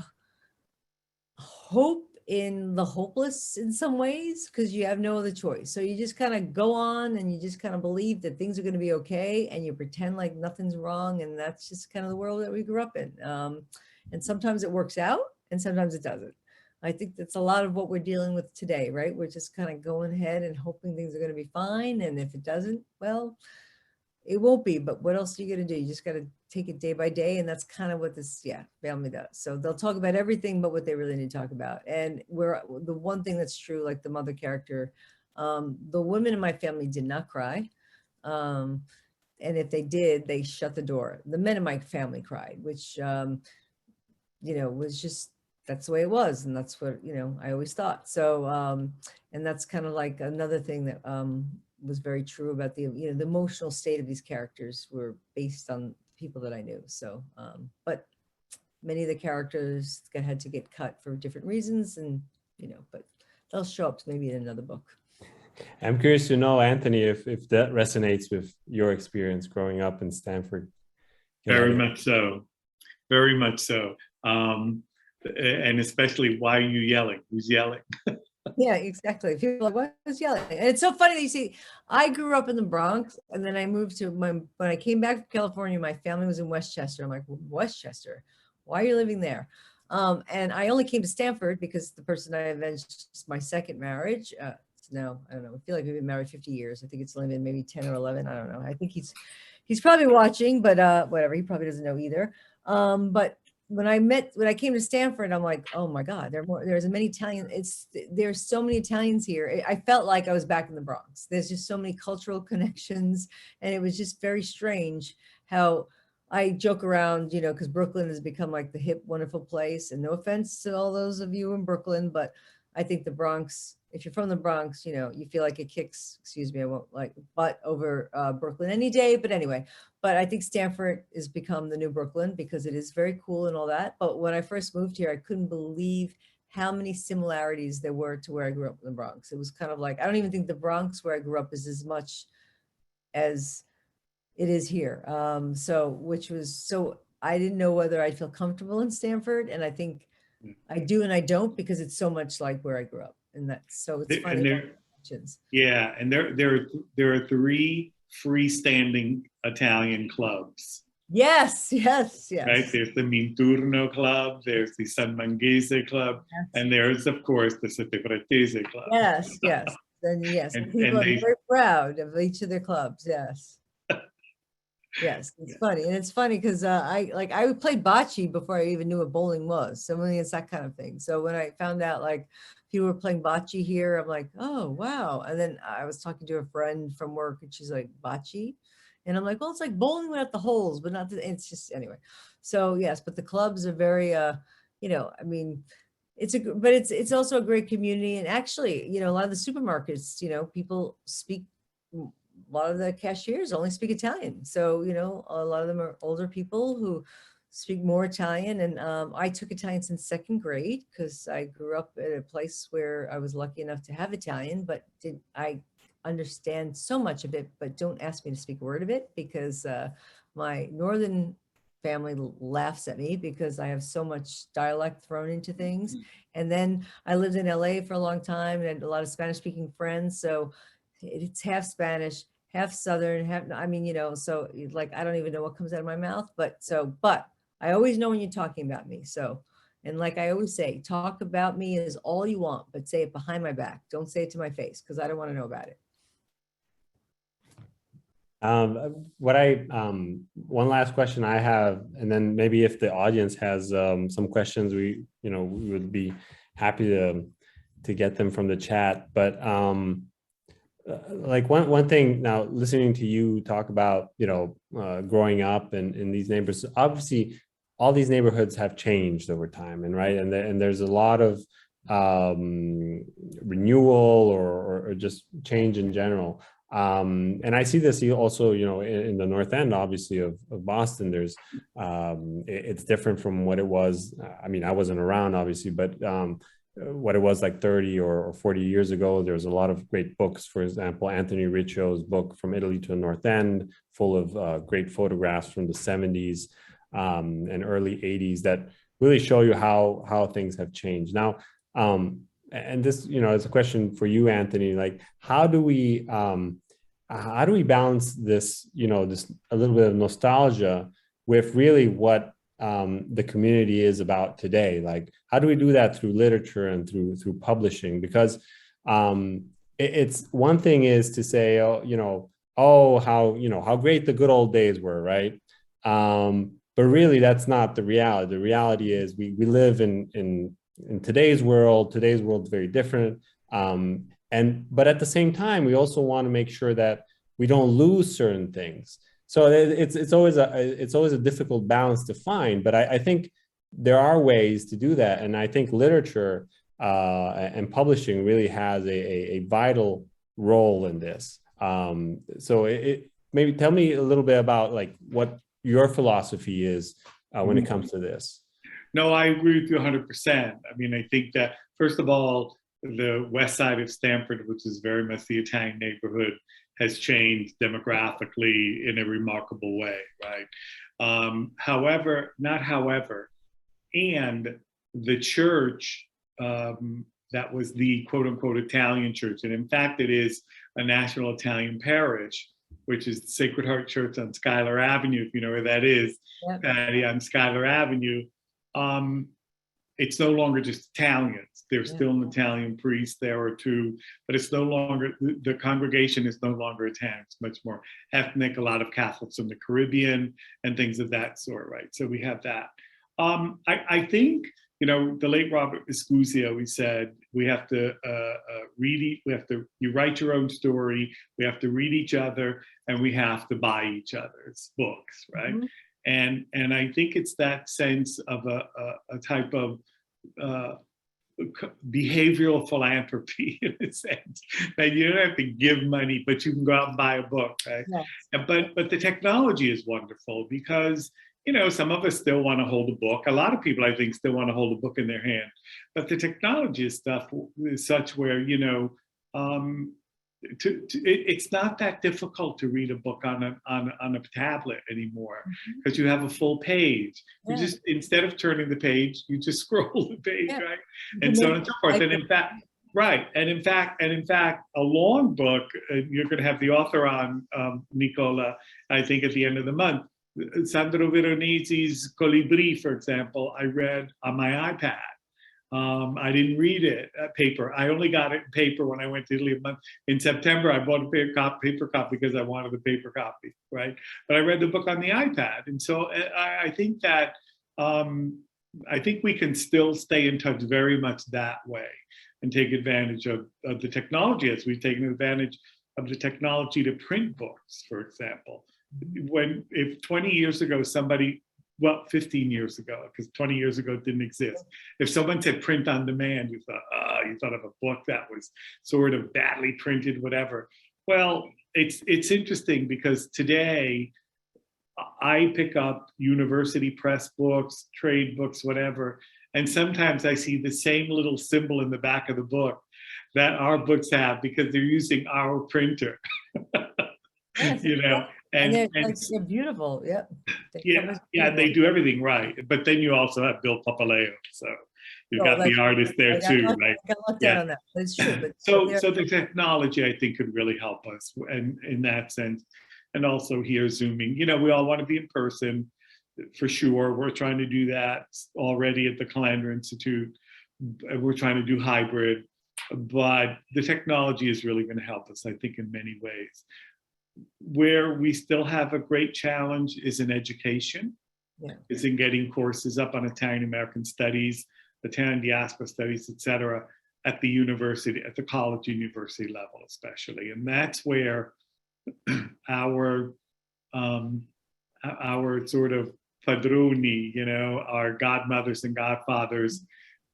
hope in the hopeless in some ways, because you have no other choice. So you just kind of go on, and you just kind of believe that things are going to be okay, and you pretend like nothing's wrong. And that's just kind of the world that we grew up in. And sometimes it works out, and sometimes it doesn't. I think that's a lot of what we're dealing with today, right? We're just kind of going ahead and hoping things are going to be fine. And if it doesn't, well, it won't be. But what else are you going to do? You just got to take it day by day. And that's kind of what this family does. So they'll talk about everything but what they really need to talk about. And the one thing that's true, like the mother character, the women in my family did not cry. And if they did, they shut the door. The men in my family cried, which, was just, that's the way it was. And that's what, I always thought. So, and that's kind of like another thing that was very true about the emotional state of these characters were based on people that I knew. So, but many of the characters had to get cut for different reasons, and, but they'll show up maybe in another book. I'm curious to know, Anthony, if that resonates with your experience growing up in Stanford. Very much so. Very much so. And especially, why are you yelling? Who's yelling? Yeah, exactly. People are like, what was yelling? And it's so funny that you see, I grew up in the Bronx, and then I moved to when I came back from California, my family was in Westchester. I'm like, Westchester, why are you living there? And I only came to Stanford because the person I avenged my second marriage. No, I don't know. I feel like we've been married 50 years. I think it's only been maybe 10 or 11. I don't know. I think he's probably watching, but whatever. He probably doesn't know either. But when I came to Stanford, I'm like, oh my God, there's many Italian, there's so many Italians here. I felt like I was back in the Bronx. There's just so many cultural connections. And it was just very strange how I joke around, you know, because Brooklyn has become like the hip, wonderful place. And no offense to all those of you in Brooklyn, but I think the Bronx, if you're from the Bronx, you know, you feel like it kicks, excuse me, I won't like butt over Brooklyn any day. But anyway, but I think Stanford has become the new Brooklyn because it is very cool and all that. But when I first moved here, I couldn't believe how many similarities there were to where I grew up in the Bronx. It was kind of like, I don't even think the Bronx where I grew up is as much as it is here. So I didn't know whether I'd feel comfortable in Stanford. And I think I do and I don't, because it's so much like where I grew up. And that's, so it's funny. Yeah, and there are 3 freestanding Italian clubs. Yes. Right, there's the Minturno Club, there's the San Manghese Club, yes. And there's, of course, the Setefratese Club. Yes. Then yes, and people are very proud of each of their clubs. Yes. Yes, it's funny. And it's funny because I played bocce before I even knew what bowling was. So I mean, it's that kind of thing. So when I found out like people were playing bocce here, I'm like, oh, wow. And then I was talking to a friend from work and she's like, bocce? And I'm like, well, it's like bowling without the holes, but not the, it's just, anyway. So yes, but the clubs are very, you know, I mean, but it's also a great community. And actually, you know, a lot of the supermarkets, you know, people speak, a lot of the cashiers only speak Italian. So, you know, a lot of them are older people who speak more Italian. And I took Italian since 2nd grade because I grew up at a place where I was lucky enough to have Italian, but I understand so much of it, but don't ask me to speak a word of it because my northern family laughs at me because I have so much dialect thrown into things. And then I lived in LA for a long time and had a lot of Spanish speaking friends. So it's half Spanish, half Southern, half, I mean, you know, so like, I don't even know what comes out of my mouth, but I always know when you're talking about me. So, and like I always say, talk about me is all you want, but say it behind my back. Don't say it to my face because I don't want to know about it. One last question I have, and then maybe if the audience has some questions, we would be happy to get them from the chat. But like one thing now, listening to you talk about, growing up in these neighborhoods, obviously all these neighborhoods have changed over time, and there's a lot of renewal or just change in general. And I see this also, in the North End, obviously, of Boston. There's it's different from what it was. I mean, I wasn't around, obviously, but what it was like 30 or 40 years ago. There's a lot of great books. For example, Anthony Ricciot's book From Italy to the North End, full of great photographs from the 70s and early 80s that really show you how things have changed. Now, and this, is a question for you, Anthony. Like, how do we balance this, this a little bit of nostalgia with really what the community is about today? Like, how do we do that through literature and through publishing? Because it's one thing is to say, how great the good old days were, right? But really, that's not the reality. The reality is we live in today's world. Today's world is very different. But at the same time, we also want to make sure that we don't lose certain things. So it's always a difficult balance to find. But I think there are ways to do that, and I think literature and publishing really has a vital role in this. So maybe tell me a little bit about like what your philosophy is when it comes to this. No, I agree with you 100%. I mean, I think that, first of all, the west side of Stanford, which is very much the Italian neighborhood, has changed demographically in a remarkable way, right? And the church that was the quote unquote Italian church. And in fact, it is a national Italian parish, which is the Sacred Heart Church on Schuyler Avenue, if you know where that is, Yep. Patty, on Schuyler Avenue. It's no longer just Italians. There's still an Italian priest there or two, but it's no longer, the congregation is no longer Italian. It's much more ethnic, a lot of Catholics from the Caribbean and things of that sort, right? So we have that. I think, you know, the late Robert Viscusi always said, we have to you write your own story, we have to read each other, and we have to buy each other's books, right? Mm-hmm. And I think it's that sense of a type of behavioral philanthropy, in a sense, that you don't have to give money, but you can go out and buy a book, right? Yes. But the technology is wonderful because, you know, some of us still want to hold a book. A lot of people, I think, still want to hold a book in their hand. But the technology is such where, you know, it's not that difficult to read a book on a tablet anymore, because you have a full page. You just, instead of turning the page, you just scroll the page, right? And so on and so forth. And in fact, right. And in fact, a long book, you're going to have the author on, Nicola, I think at the end of the month. Sandro Veronesi's Colibri, for example, I read on my iPad. I didn't read it paper. I only got it in paper when I went to Italy in September. I bought a paper copy because I wanted the paper copy, right? But I read the book on the iPad. And so I think that, I think we can still stay in touch very much that way and take advantage of the technology as we've taken advantage of the technology to print books, for example. If 20 years ago, somebody, well, 15 years ago, because 20 years ago it didn't exist. If someone said print on demand, you thought of a book that was sort of badly printed, whatever. Well, it's interesting because today I pick up university press books, trade books, whatever, and sometimes I see the same little symbol in the back of the book that our books have because they're using our printer. Yes, you know. And they're beautiful, yep. They do everything right. But then you also have Bill Papaleo, so you've got the artist there too, right? I looked down on that. That's true. But so the technology, I think, could really help us in that sense. And also here, Zooming. You know, we all want to be in person, for sure. We're trying to do that already at the Calandra Institute. We're trying to do hybrid, but the technology is really going to help us, I think, in many ways. Where we still have a great challenge is in education. Is in getting courses up on Italian American studies, Italian diaspora studies, et cetera, at the university, at the college university level especially. And that's where our sort of padroni, you know, our godmothers and godfathers,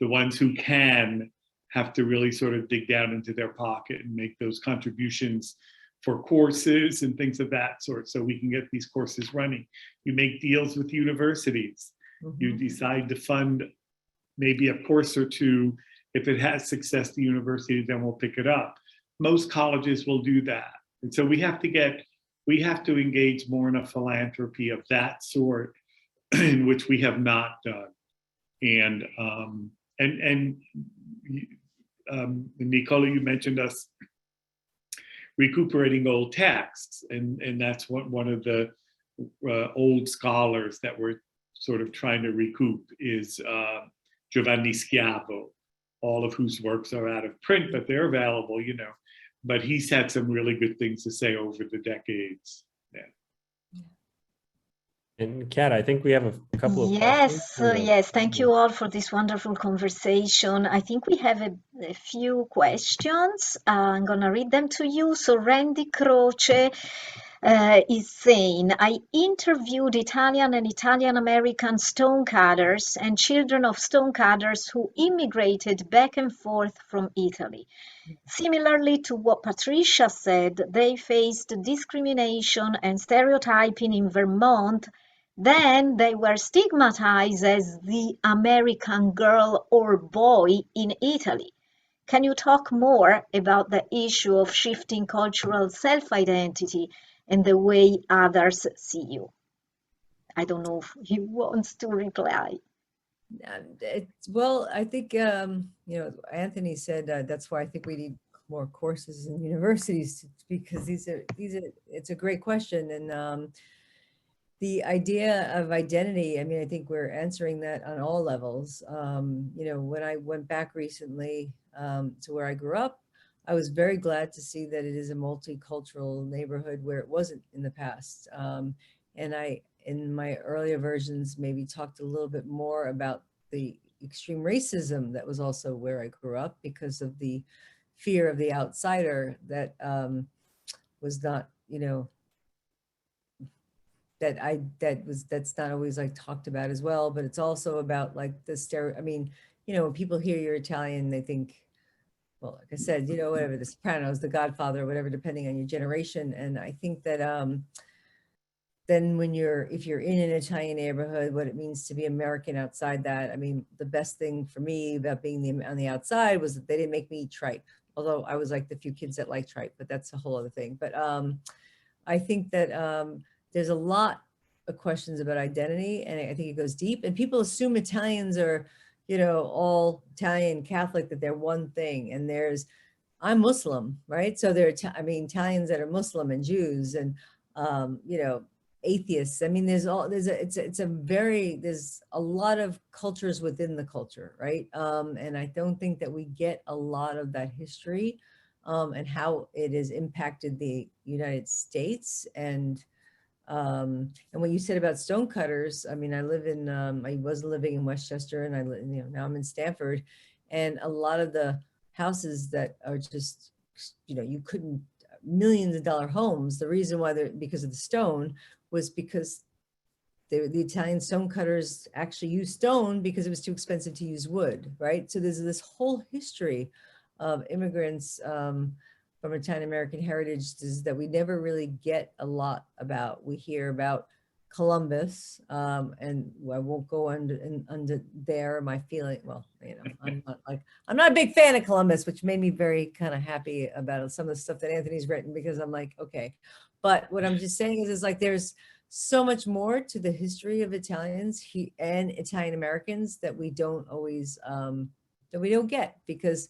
the ones who can, have to really sort of dig down into their pocket and make those contributions for courses and things of that sort, so we can get these courses running. You make deals with universities. You decide to fund maybe a course or two. If it has success, the university then will pick it up. Most colleges will do that. And so we have to engage more in a philanthropy of that sort, in which we have not done. And Nicola, you mentioned us recuperating old texts, and that's what one of the old scholars that we're sort of trying to recoup is Giovanni Schiavo, all of whose works are out of print, but they're available, you know. But he's had some really good things to say over the decades. And Kat, I think we have a couple of questions. Yes, thank you all for this wonderful conversation. I think we have a few questions. I'm going to read them to you. So Randy Croce is saying, I interviewed Italian and Italian American stonecutters and children of stonecutters who immigrated back and forth from Italy. Similarly to what Patricia said, they faced discrimination and stereotyping in Vermont. Then they were stigmatized as the American girl or boy in Italy. Can you talk more about the issue of shifting cultural self-identity and the way others see you? I don't know if he wants to reply. Well, I think, Anthony said that's why I think we need more courses in universities, because it's a great question. And the idea of identity, I mean, I think we're answering that on all levels. When I went back recently to where I grew up, I was very glad to see that it is a multicultural neighborhood where it wasn't in the past. And I, in my earlier versions, maybe talked a little bit more about the extreme racism that was also where I grew up, because of the fear of the outsider that was not, that's not always like talked about as well. But it's also about like the I mean, when people hear you're Italian, they think, well, like I said, whatever, The Sopranos, The Godfather, whatever, depending on your generation. And I think that then if you're in an Italian neighborhood, what it means to be American outside that, I mean, the best thing for me about being on the outside was that they didn't make me eat tripe. Although I was like the few kids that like tripe, but that's a whole other thing. But I think that there's a lot of questions about identity, and I think it goes deep. And people assume Italians are, all Italian Catholic, that they're one thing. And I'm Muslim, right? So Italians that are Muslim and Jews and, atheists. I mean, there's a lot of cultures within the culture, right? And I don't think that we get a lot of that history and how it has impacted the United States. And what you said about stonecutters, I mean, I was living in Westchester, and now I'm in Stanford, and a lot of the houses that are just, you couldn't, millions of dollar homes, the reason why because of the stone was because the Italian stonecutters actually used stone because it was too expensive to use wood, right? So there's this whole history of immigrants from Italian American heritage that we never really get a lot about. We hear about Columbus, and I won't go under there. My feeling, well, I'm not a big fan of Columbus, which made me very kind of happy about some of the stuff that Anthony's written, because I'm like, okay. But what I'm just saying is like there's so much more to the history of Italians and Italian Americans that we don't always get, because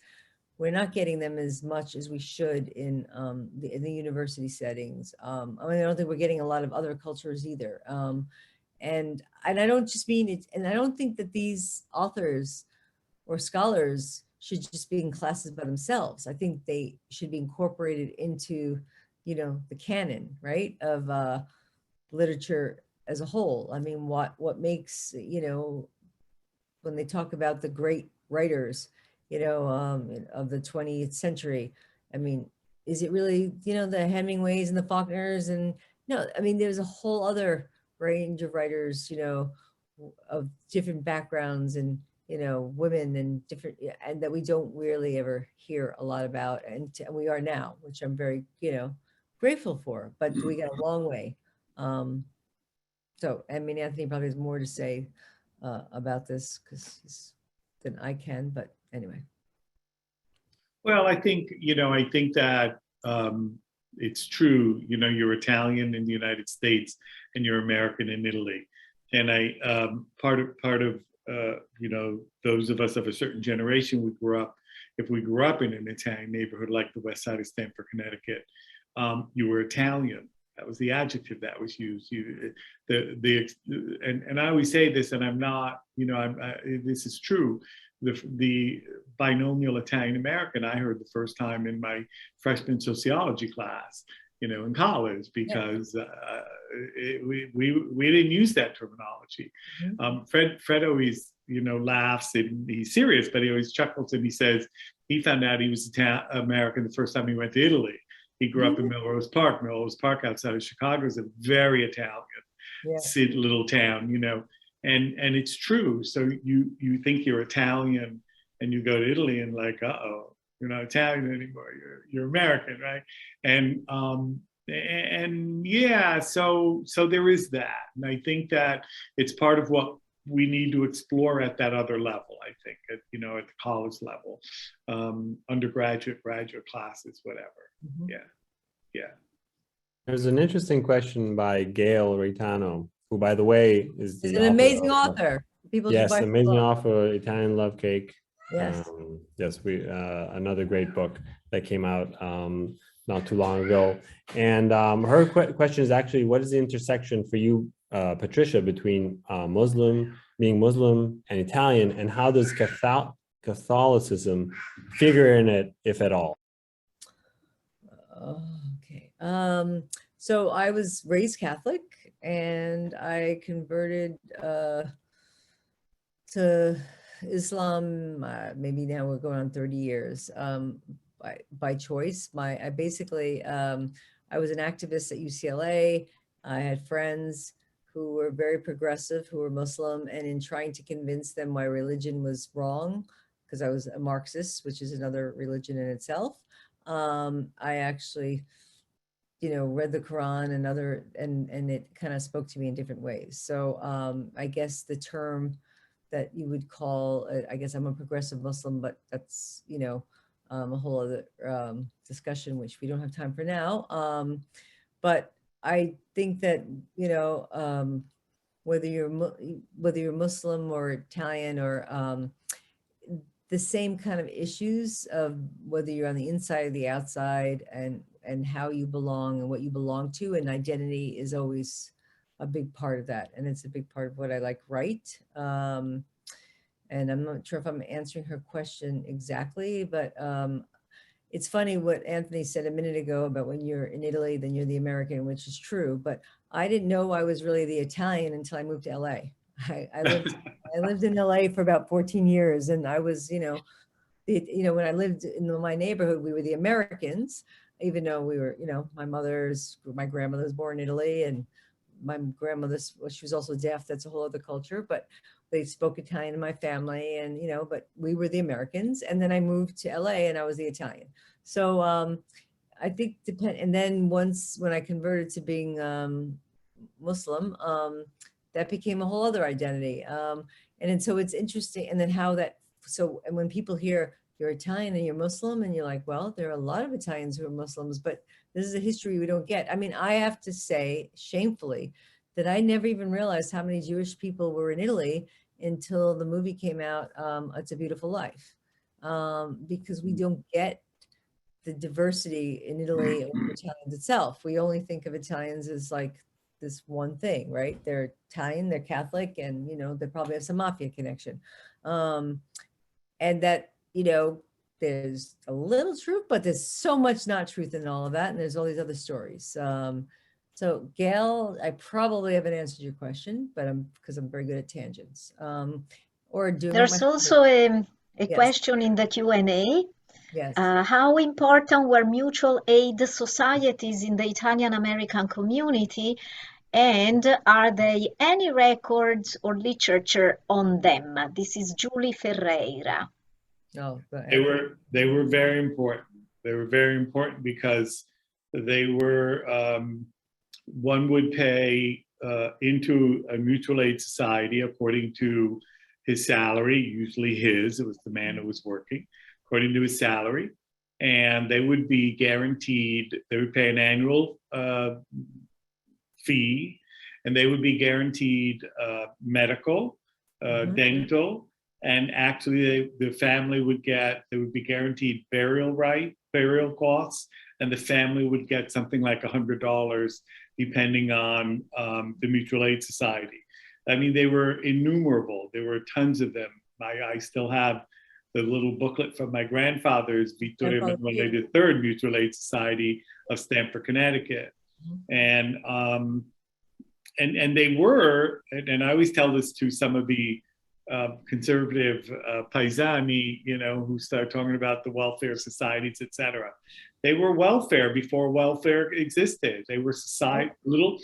we're not getting them as much as we should in the university settings. I mean, I don't think we're getting a lot of other cultures either. And I don't just mean it, and I don't think that these authors or scholars should just be in classes by themselves. I think they should be incorporated into, the canon, right, of literature as a whole. I mean, what makes, when they talk about the great writers, of the 20th century, I mean, is it really, the Hemingways and the Faulkners? And no, I mean, there's a whole other range of writers, of different backgrounds and, women and different, and that we don't really ever hear a lot about. And we are now, which I'm very, grateful for, but we got a long way. So, I mean, Anthony probably has more to say about this than I can, but anyway. Well, I think that it's true, you're Italian in the United States and you're American in Italy. And part of those of us of a certain generation, if we grew up in an Italian neighborhood like the West Side of Stamford, Connecticut, you were Italian. That was the adjective that was used. And I always say this, and I'm not, this is true. The binomial Italian American I heard the first time in my freshman sociology class, in college, because we didn't use that terminology. Mm-hmm. Fred always, laughs, and he's serious, but he always chuckles, and he says he found out he was American the first time he went to Italy. He grew up in Melrose Park. Melrose Park outside of Chicago is a very Italian little town, and it's true. So you think you're Italian and you go to Italy and like, uh-oh, you're not Italian anymore. You're American, right? And yeah, so there is that. And I think that it's part of what we need to explore at that other level, I think, at the college level, undergraduate, graduate classes, whatever. Mm-hmm. Yeah. There's an interesting question by Gail Reitano, who, by the way, is an amazing author. people should Yes, buy. amazing offer, Italian Love Cake. Yes. Yes, we another great book that came out not too long ago. And her question is actually, what is the intersection for you, Patricia, between being Muslim and Italian, and how does Catholicism figure in it, if at all? Okay. So I was raised Catholic, and I converted to Islam. Maybe now we're going on 30 years by choice. I basically I was an activist at UCLA. I had friends who were very progressive, who were Muslim, and in trying to convince them my religion was wrong, because I was a Marxist, which is another religion in itself. I actually, read the Quran and it kind of spoke to me in different ways. So I guess the term that you would call, I guess I'm a progressive Muslim, but that's, a whole other discussion, which we don't have time for now. But I think that, whether you're Muslim or Italian or the same kind of issues of whether you're on the inside or the outside, and how you belong and what you belong to, and identity is always a big part of that. And it's a big part of what I write. And I'm not sure if I'm answering her question exactly, but it's funny what Anthony said a minute ago about when you're in Italy, then you're the American, which is true. But I didn't know I was really the Italian until I moved to LA. I lived in LA for about 14 years, and I was, when I lived in my neighborhood, we were the Americans, even though we were, my grandmother was born in Italy, and my grandmother, she was also deaf. That's a whole other culture, but they spoke Italian in my family, and, but we were the Americans. And then I moved to LA and I was the Italian. So I think and then when I converted to being Muslim, that became a whole other identity. And so it's interesting. And then and when people hear you're Italian and you're Muslim, and you're like, well, there are a lot of Italians who are Muslims, but this is a history we don't get. I mean, I have to say, shamefully, that I never even realized how many Jewish people were in Italy until the movie came out, It's a Beautiful Life, because we don't get the diversity in Italy or Italians itself. We only think of Italians as like this one thing, right? They're Italian, they're Catholic, and, they probably have some mafia connection. And that, there's a little truth, but there's so much not truth in all of that. And there's all these other stories. So Gail, I probably haven't answered your question, but because I'm very good at tangents. There's also a question in the Q&A. Yes. How important were mutual aid societies in the Italian American community, and are there any records or literature on them? This is Julie Ferreira. Oh, they were very important. They were very important because they were, one would pay into a mutual aid society according to his salary, usually it was the man who was working, according to his salary. And they would be guaranteed, they would pay an annual fee, and they would be guaranteed medical, dental, and actually the family would be guaranteed burial costs, and the family would get something like $100 depending on the mutual aid society. I mean, they were innumerable. There were tons of them. I still have the little booklet from my grandfather's Vittorio Emanuele III Mutual Aid Society of Stamford, Connecticut. And they were, and I always tell this to some of the conservative paesani, who start talking about the welfare societies, etc. They were welfare before welfare existed. They were little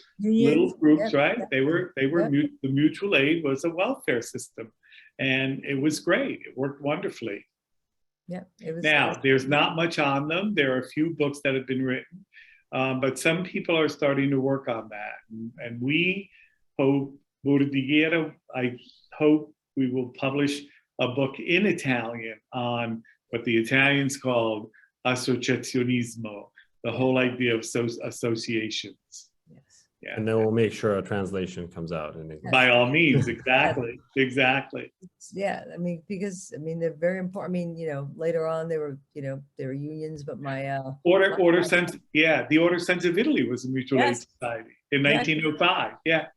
groups, right? They were the mutual aid was a welfare system, and it was great. It worked wonderfully. Yeah. Now there's not much on them. There are a few books that have been written, but some people are starting to work on that, and we hope Bordighera, I hope we will publish a book in Italian on what the Italians called associazionismo, the whole idea of associations. Yes. Yeah. And then we'll make sure a translation comes out in English. By all means, exactly, exactly. Yeah, I mean, because I mean they're very important. I mean, you know, later on they were, you know, they were unions, but my Order Sense, yeah, the Order Sense of Italy was a mutual aid Yes. society in Exactly. 1905. Yeah,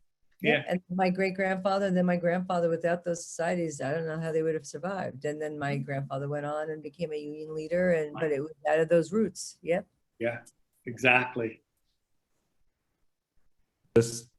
yeah. And my great grandfather, and then my grandfather, without those societies, I don't know how they would have survived. And then my grandfather went on and became a union leader, and but it was out of those roots. Yep. Yeah, exactly.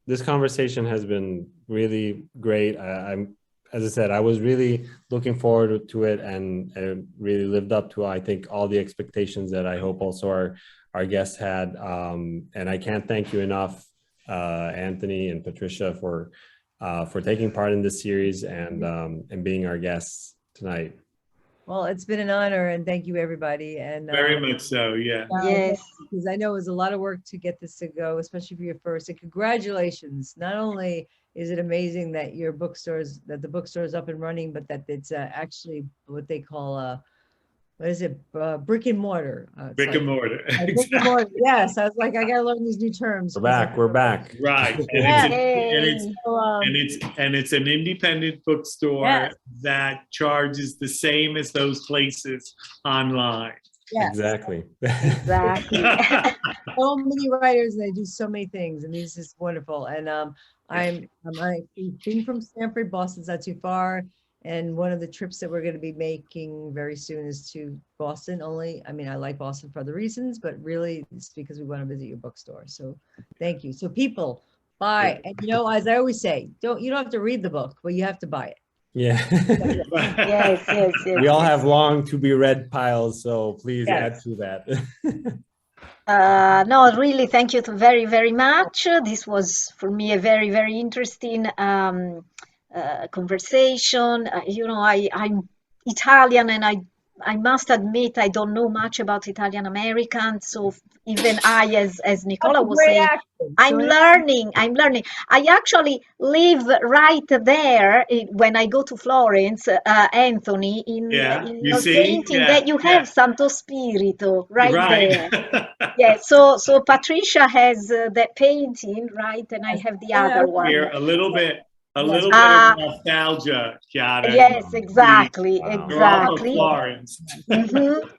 This conversation has been really great. I'm, as I said, I was really looking forward to it, and really lived up to, I think, all the expectations that I hope also our guests had. And I can't thank you enough, Anthony and Patricia, for taking part in this series and being our guests tonight. Well, it's been an honor, and thank you, everybody. And Very much so, yeah. Yes. because I know it was a lot of work to get this to go, especially for your first. And congratulations! Not only is it amazing that your bookstores, that the bookstore is up and running, but that it's actually what they call what is it? Brick and mortar. Brick and mortar. Brick and mortar. Yes, I was like, I gotta learn these new terms. We're back. We're back. Right. And it's an independent bookstore Yes. that charges the same as those places online. Yes. Exactly. Exactly. So many writers, and they do so many things, and this is wonderful. And I've been from Stanford. Boston's not too far, and one of the trips that we're going to be making very soon is to Boston. Only, I mean, I like Boston for other reasons, but really it's because we want to visit your bookstore. So thank you. So people, buy, and you know, as I always say, you don't have to read the book, but you have to buy it. Yeah. Yes, yes, yes. We all have long to be read piles, so please add Yes. to that. No, really, thank you very, very much. This was for me a very, very interesting conversation. You know, I'm Italian, and I must admit I don't know much about Italian Americans. So even I, as Nicola was saying, I'm learning. I actually live right there when I go to Florence, Anthony, in your painting that you have Santo Spirito right there. Yeah, so Patricia has that painting, right? And I have the other one. Here, a little bit of nostalgia, Chiara. Yes, exactly, Wow. exactly. Florence.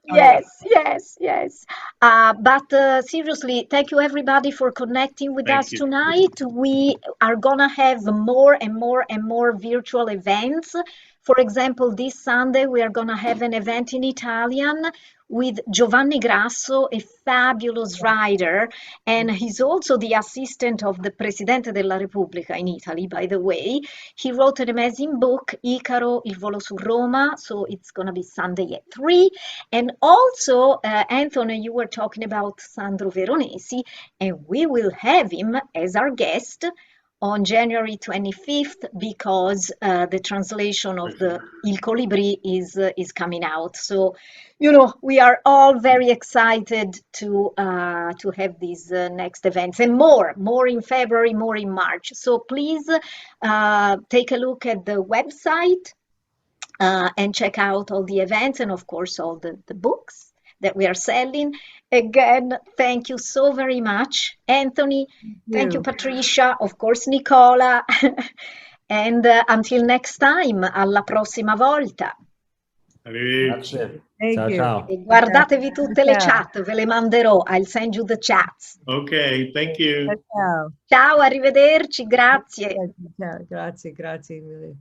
Yes. But seriously, thank you everybody for connecting with us tonight. We are gonna have more and more virtual events. For example, this Sunday we are gonna have an event in Italian with Giovanni Grasso, a fabulous writer, and he's also the assistant of the Presidente della Repubblica in Italy, by the way. He wrote an amazing book, Icaro, Il volo su Roma, so it's going to be Sunday at 3. And also, Anthony, you were talking about Sandro Veronesi, and we will have him as our guest on January 25th, because the translation of the Il Colibri is coming out. So, you know, we are all very excited to have these next events, and more in February, more in March. So please take a look at the website and check out all the events, and of course all the books that we are selling. Again, thank you so very much, Anthony. Thank you, Patricia. Of course, Nicola. And until next time, alla prossima volta. Grazie. Thank you. Ciao. E guardatevi tutte le chat, ve le manderò. I'll send you the chats. Okay, thank you. Ciao. Ciao, arrivederci, grazie. Ciao, grazie mille.